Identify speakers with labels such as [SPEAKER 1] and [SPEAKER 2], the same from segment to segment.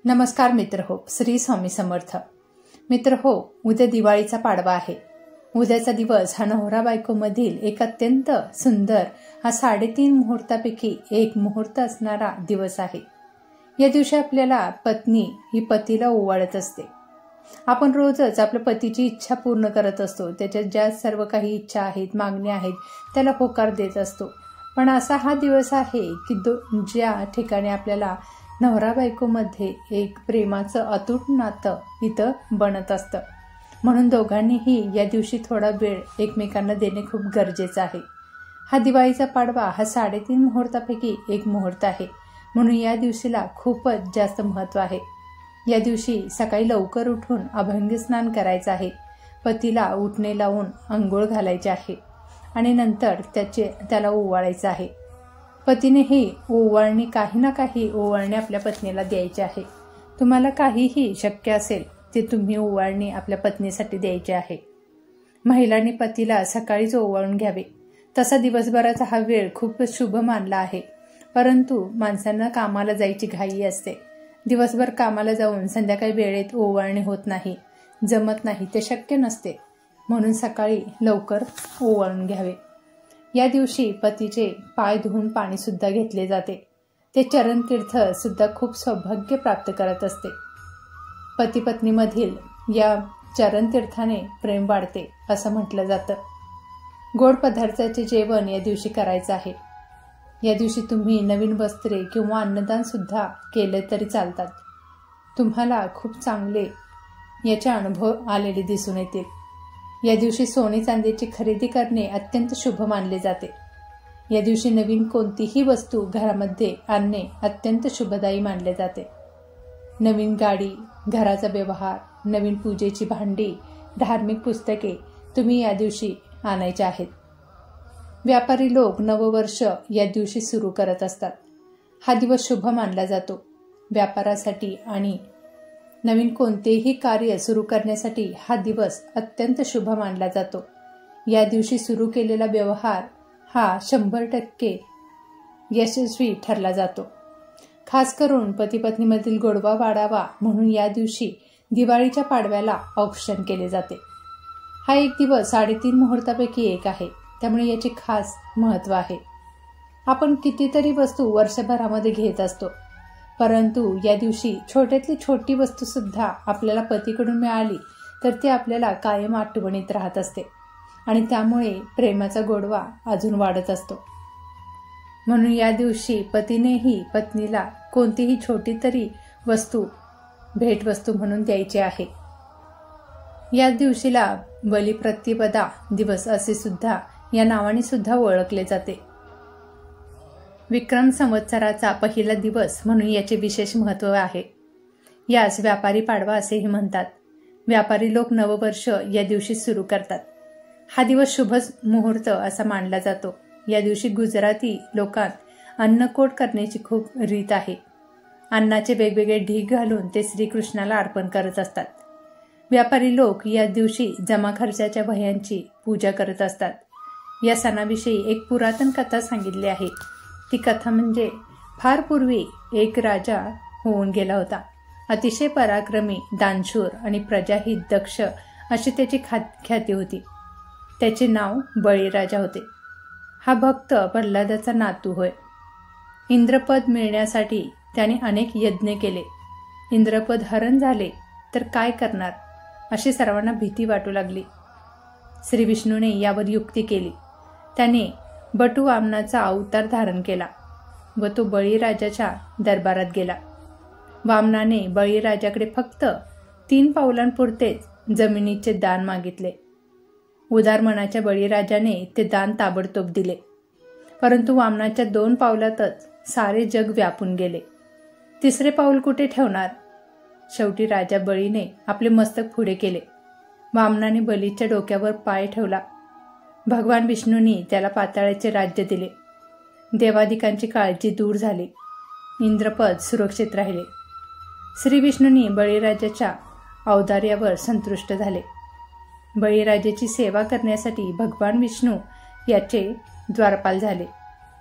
[SPEAKER 1] नमस्कार मित्र हो, श्री स्वामी समर्थ. मित्र हो, उद्या दिवाळीचा पाडवा आहे. उद्याचा दिवस हा नवरा बायको मधील एक अत्यंत सुंदर हा 3.5 मुहूर्तापैकी एक मुहूर्त असणारा दिवस आहे. या दिवशी आपल्याला पत्नी ही पतीला ओवाळत असते. आपण रोजच आपल्या पतीची इच्छा पूर्ण करत असतो. त्याच्या ज्या सर्व काही इच्छा आहेत, मागण्या आहेत, त्याला होकार देत असतो. पण असा हा दिवस आहे की ज्या ठिकाणी आपल्याला नवरा बायकोमध्ये एक प्रेमाचं अतूट नातं इथं बनत असतं. म्हणून दोघांनीही या दिवशी थोडा वेळ एकमेकांना देणे खूप गरजेचं आहे. हा दिवाळीचा पाडवा हा 3.5 मुहूर्तापैकी एक मुहूर्त आहे. म्हणून या दिवशीला खूपच जास्त महत्त्व आहे. या दिवशी सकाळी लवकर उठून अभंग स्नान करायचं आहे. पतीला उटणे लावून अंघोळ घालायचे आहे आणि नंतर त्याला ओवाळायचं आहे. पतीनेही ओवाळणी काही ना काही ओवाळणी आपल्या पत्नीला द्यायची आहे. तुम्हाला काहीही शक्य असेल ते तुम्ही ओवाळणी आपल्या पत्नीसाठी द्यायची आहे. महिलांनी पतीला सकाळीच ओवाळून घ्यावे. तसा दिवसभराचा हा वेळ खूप शुभ मानला आहे. परंतु माणसांना कामाला जायची घाई असते. दिवसभर कामाला जाऊन संध्याकाळी वेळेत ओवाळणी होत नाही, जमत नाही, ते शक्य नसते. म्हणून सकाळी लवकर ओवाळून घ्यावे. या दिवशी पतीचे पाय धुवून पाणी सुद्धा घेतले जाते. ते चरणतीर्थ सुद्धा खूप सौभाग्य प्राप्त करत असते. पती पत्नीमधील या चरणतीर्थाने प्रेम वाढते असं म्हटलं जातं. गोड पदार्थाचे जेवण या दिवशी करायचं आहे. या दिवशी तुम्ही नवीन वस्त्रे किंवा अन्नदान सुद्धा केले तरी चालतात. तुम्हाला खूप चांगले याचे अनुभव आलेले दिसून येतील. या दिवशी सोने चांदीची खरेदी करणे अत्यंत शुभ मानले जाते. या दिवशी नवीन कोणतीही वस्तू घरामध्ये आणणे अत्यंत शुभदायी मानले जाते. नवीन गाडी, घराचा व्यवहार, नवीन पूजेची भांडी, धार्मिक पुस्तके तुम्ही या दिवशी आणायचे आहेत. व्यापारी लोक नववर्ष या दिवशी सुरू करत असतात. हा दिवस शुभ मानला जातो. व्यापारासाठी आणि नवीन कोणतेही कार्य सुरू करण्यासाठी हा दिवस अत्यंत शुभ मानला जातो. या दिवशी सुरू केलेला व्यवहार हा 100% यशस्वी ठरला जातो. खास करून पती पत्नीमधील गोडवा वाढावा म्हणून या दिवशी दिवाळीच्या पाडव्याला औक्षण केले जाते. हा एक दिवस 3.5 मुहूर्तापैकी एक आहे. त्यामुळे याचे खास महत्त्व आहे. आपण कितीतरी वस्तू वर्षभरामध्ये घेत असतो. परंतु या दिवशी छोट्यातली छोटी वस्तू सुद्धा आपल्याला पतीकडून मिळाली तर ती आपल्याला कायम आठवणीत राहत असते आणि त्यामुळे प्रेमाचा गोडवा अजून वाढत असतो. म्हणून या दिवशी पतीनेही पत्नीला कोणतीही छोटी तरी वस्तू भेटवस्तू म्हणून द्यायची आहे. या दिवशीला बलिप्रतिपदा दिवस असे सुद्धा या नावाने सुद्धा ओळखले जाते. विक्रम संवत्सराचा पहिला दिवस म्हणून याचे विशेष महत्त्व आहे. यास व्यापारी पाडवा असेही म्हणतात. व्यापारी लोक नववर्ष या दिवशी सुरू करतात. हा दिवस शुभ मुहूर्त असा मानला जातो. या दिवशी गुजराती लोकांत अन्नकोट करण्याची खूप रीत आहे. अन्नाचे वेगवेगळे ढीग घालून ते श्रीकृष्णाला अर्पण करत असतात. व्यापारी लोक या दिवशी जमा खर्चाच्या वह्यांची पूजा करत असतात. या सणाविषयी एक पुरातन कथा सांगितली आहे. ती कथा म्हणजे फार पूर्वी एक राजा होऊन गेला होता. अतिशय पराक्रमी, दानशूर आणि प्रजाहित दक्ष अशी त्याची ख्याती होती. त्याचे नाव बळीराजा होते. हा भक्त प्रल्हादाचा नातू होय. इंद्रपद मिळण्यासाठी त्याने अनेक यज्ञ केले. इंद्रपद हरण झाले तर काय करणार अशी सर्वांना भीती वाटू लागली. श्री विष्णूने यावर युक्ती केली. त्याने बटू वामनाचा अवतार धारण केला व तो बळीराजाच्या दरबारात गेला. वामनाने बळीराजाकडे फक्त 3 पावलांपुरतेच जमिनीचे दान मागितले. उदार मनाच्या बळीराजाने ते दान ताबडतोब दिले. परंतु वामनाच्या 2 पावलातच सारे जग व्यापून गेले. 3रे पाऊल कुठे ठेवणार? शेवटी राजा बळीने आपले मस्तक पुढे केले. वामनाने बलीच्या डोक्यावर पाय ठेवला. भगवान विष्णूंनी त्याला पाताळाचे राज्य दिले. देवादिकांची काळजी दूर झाली. इंद्रपद सुरक्षित राहिले. श्री विष्णूंनी बळीराजाच्या औदार्यावर संतुष्ट झाले. बळीराजाची सेवा करण्यासाठी भगवान विष्णू याचे द्वारपाल झाले.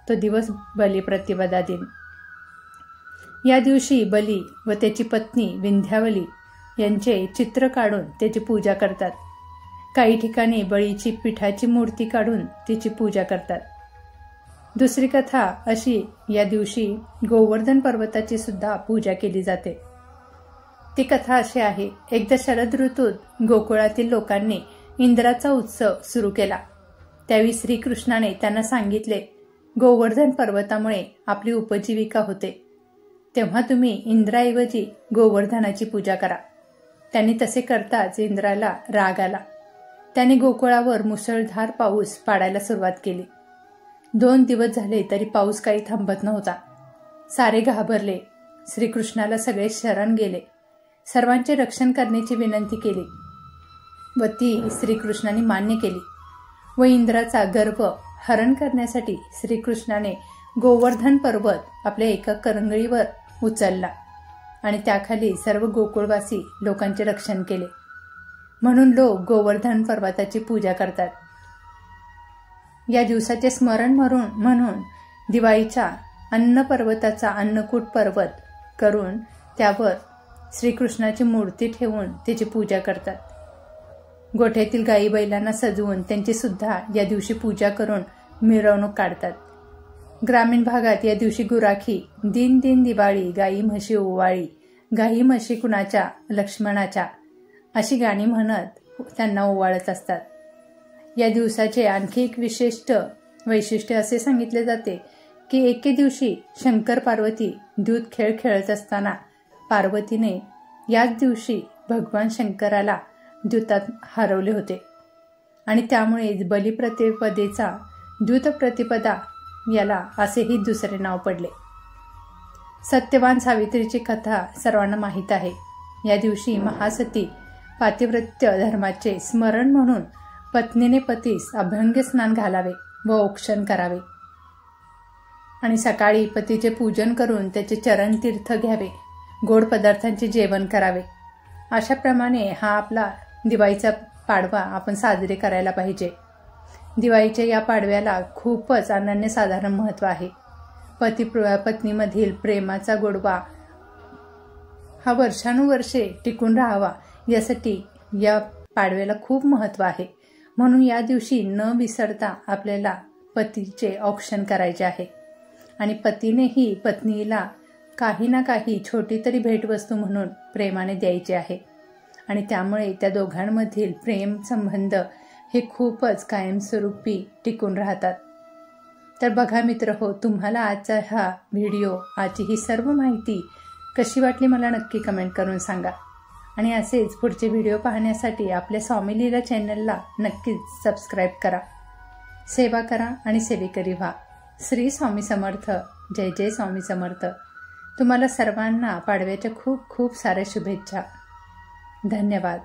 [SPEAKER 1] तो दिवस बलिप्रतिपदा दिन. या दिवशी बली व त्याची पत्नी विंध्यावली यांचे चित्र काढून त्याची पूजा करतात. काही ठिकाणी बळीची पिठाची मूर्ती काढून तिची पूजा करतात. दुसरी कथा अशी, या दिवशी गोवर्धन पर्वताची सुद्धा पूजा केली जाते. ती कथा अशी आहे, एकदा शरद ऋतूत गोकुळातील लोकांनी इंद्राचा उत्सव सुरू केला. त्यावेळी श्रीकृष्णाने त्यांना सांगितले, गोवर्धन पर्वतामुळे आपली उपजीविका होते, तेव्हा तुम्ही इंद्राऐवजी गोवर्धनाची पूजा करा. त्यांनी तसे करताच इंद्राला राग आला. त्याने गोकुळावर मुसळधार पाऊस पाडायला सुरुवात केली. 2 दिवस झाले तरी पाऊस काही थांबत नव्हता. सारे घाबरले. श्रीकृष्णाला सगळे शरण गेले. सर्वांचे रक्षण करण्याची विनंती केली व ती श्रीकृष्णाने मान्य केली. व इंद्राचा गर्व हरण करण्यासाठी श्रीकृष्णाने गोवर्धन पर्वत आपल्या एका करंगळीवर उचलला आणि त्याखाली सर्व गोकुळवासी लोकांचे रक्षण केले. म्हणून लोक गोवर्धन पर्वताची पूजा करतात. या दिवसाचे स्मरण म्हणून दिवाळीच्या अन्न पर्वताचा अन्नकूट पर्वत करून त्यावर श्रीकृष्णाची मूर्ती ठेवून त्याची पूजा करतात. गोठ्यातील गाई बैलांना सजवून त्यांची सुद्धा या दिवशी पूजा करून मिरवणूक काढतात. ग्रामीण भागात या दिवशी गुराखी, दिन दिन दिवाळी, गाई म्हशी ओवाळी, गाई म्हशी कुणाच्या लक्ष्मणाच्या अशी गाणी म्हणत त्यांना ओवाळत असतात. या दिवसाचे आणखी एक विशिष्ट वैशिष्ट्य असे सांगितले जाते की एके दिवशी शंकर पार्वती द्यूत खेळ खेळत असताना पार्वतीने याच दिवशी भगवान शंकराला द्यूतात हरवले होते आणि त्यामुळे बलिप्रतिपदेचा द्यूत प्रतिपदा याला असेही दुसरे नाव पडले. सत्यवान सावित्रीची कथा सर्वांना माहीत आहे. या दिवशी महासती पातिव्रत्य धर्माचे स्मरण म्हणून पत्नीने पतीस अभ्यंग स्नान घालावे व औक्षण करावे आणि सकाळी पतीचे पूजन करून त्याचे चरण तीर्थ घ्यावे, गोड पदार्थांचे जेवण करावे. अशाप्रमाणे हा आपला दिवाळीचा पाडवा आपण साजरे करायला पाहिजे. दिवाळीच्या या पाडव्याला खूपच अनन्यसाधारण महत्त्व आहे. पती पत्नीमधील प्रेमाचा गोडवा हा वर्षानुवर्षे टिकून राहावा यासाठी या पाडव्याला खूप महत्त्व आहे. म्हणून या दिवशी न विसरता आपल्याला पतीचे औक्षण करायचे आहे आणि पतीनेही पत्नीला काही ना काही छोटी तरी भेटवस्तू म्हणून प्रेमाने द्यायची आहे आणि त्यामुळे त्या दोघांमधील प्रेम संबंध हे खूपच कायमस्वरूपी टिकून राहतात. तर बघा मित्रहो, तुम्हाला आजचा हा व्हिडिओ, आजची ही सर्व माहिती कशी वाटली मला नक्की कमेंट करून सांगा आणि असेच पुढचे व्हिडिओ पाहण्यासाठी आपल्या स्वामी लीला चॅनलला नक्कीच सबस्क्राईब करा. सेवा करा आणि सेवेकरी व्हा. श्री स्वामी समर्थ. जय जय स्वामी समर्थ. तुम्हाला सर्वांना पाडव्याच्या खूप खूप साऱ्या शुभेच्छा. धन्यवाद.